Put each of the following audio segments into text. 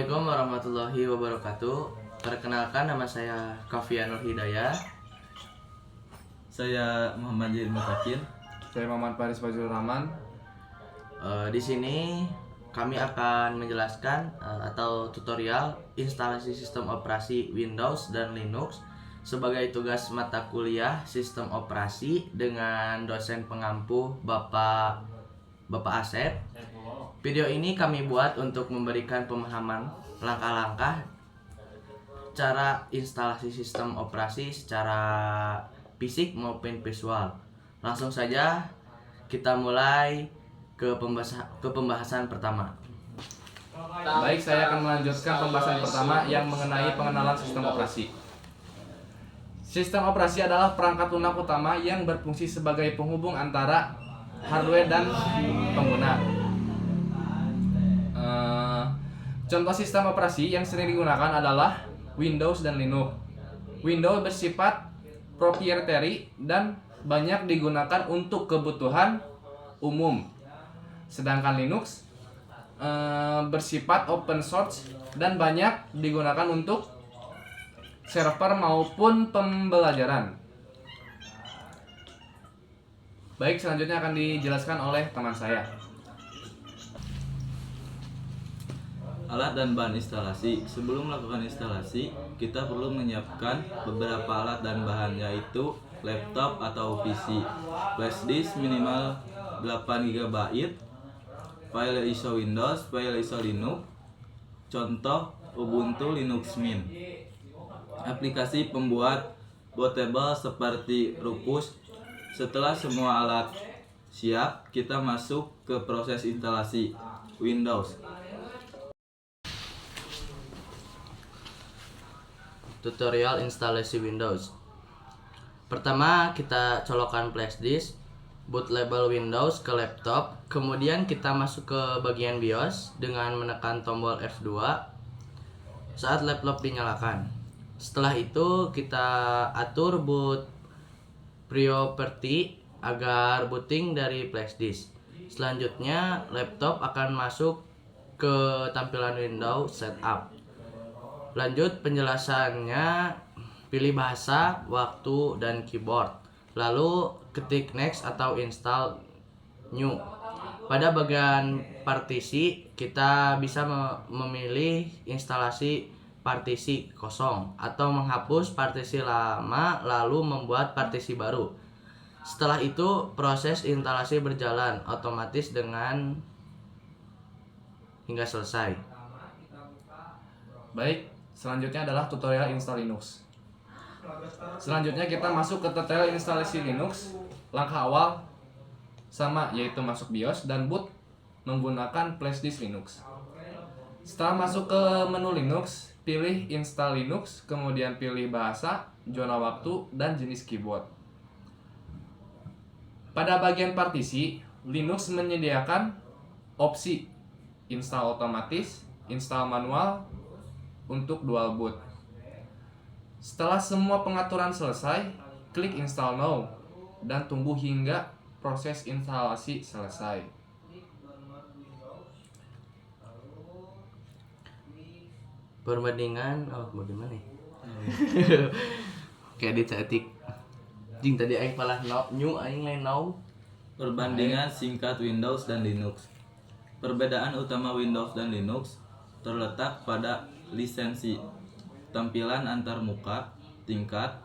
Assalamualaikum warahmatullahi wabarakatuh. Perkenalkan, nama saya Kafianur Hidayah. Saya Muhammad Jil Mutakin. Saya Muhammad Faris Fazlur Rahman. Di sini kami akan menjelaskan atau tutorial instalasi sistem operasi Windows dan Linux sebagai tugas mata kuliah sistem operasi dengan dosen pengampu Bapak Asep. Video ini kami buat untuk memberikan pemahaman langkah-langkah cara instalasi sistem operasi secara fisik maupun visual. Langsung saja kita mulai ke pembahasan pertama. Baik, saya akan melanjutkan pembahasan pertama yang mengenai pengenalan sistem operasi. Sistem operasi adalah perangkat lunak utama yang berfungsi sebagai penghubung antara hardware dan pengguna. Contoh sistem operasi yang sering digunakan adalah Windows dan Linux. Windows bersifat proprietary dan banyak digunakan untuk kebutuhan umum. Sedangkan Linux bersifat open source dan banyak digunakan untuk server maupun pembelajaran. Baik, selanjutnya akan dijelaskan oleh teman saya. Alat dan bahan instalasi. Sebelum melakukan instalasi, kita perlu menyiapkan beberapa alat dan bahan, yaitu laptop atau PC, flash disk minimal 8 GB, file ISO Windows, file ISO Linux, contoh Ubuntu Linux Mint, aplikasi pembuat bootable seperti Rufus. Setelah semua alat siap, kita masuk ke proses instalasi Windows. Tutorial instalasi Windows. Pertama, kita colokkan flash disk, boot label Windows ke laptop, kemudian kita masuk ke bagian BIOS dengan menekan tombol F2 saat laptop dinyalakan. Setelah itu kita atur boot priority agar booting dari flash disk. Selanjutnya laptop akan masuk ke tampilan Windows Setup. Lanjut penjelasannya, pilih bahasa, waktu, dan keyboard. Lalu ketik next atau install new. Pada bagian partisi, kita bisa memilih instalasi partisi kosong atau menghapus partisi lama lalu membuat partisi baru. Setelah itu, proses instalasi berjalan otomatis dengan hingga selesai. Baik, selanjutnya adalah tutorial install Linux. Selanjutnya kita masuk ke tutorial instalasi Linux. Langkah awal sama, yaitu masuk BIOS dan boot menggunakan flash disk Linux. Setelah masuk ke menu Linux, pilih install Linux, kemudian pilih bahasa, zona waktu, dan jenis keyboard. Pada bagian partisi, Linux menyediakan opsi install otomatis, install manual, untuk dual boot. Setelah semua pengaturan selesai, klik install now dan tunggu hingga proses instalasi selesai. Perbandingan bagaimana ya? Kayak dicetik. Jing tadi aing palah new aing lain now. Perbandingan singkat Windows dan Linux. Perbedaan utama Windows dan Linux terletak pada lisensi, tampilan antarmuka, tingkat,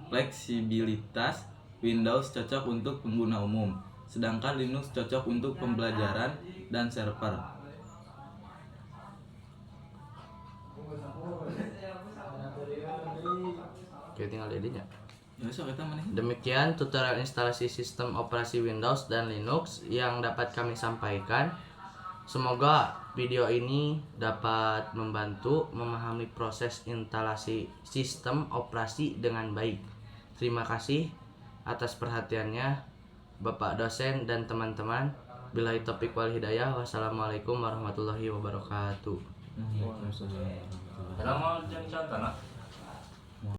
fleksibilitas. Windows cocok untuk pengguna umum, sedangkan Linux cocok untuk pembelajaran dan server. Oke, tinggal edinya. Demikian Demikian tutorial instalasi sistem operasi Windows dan Linux yang dapat kami sampaikan. Semoga video ini dapat membantu memahami proses instalasi sistem operasi dengan baik. Terima kasih atas perhatiannya Bapak dosen dan teman-teman. Billahi taufiq wal hidayah. Wassalamualaikum warahmatullahi wabarakatuh. Waalaikumsalam. Kalau mau jadi contoh,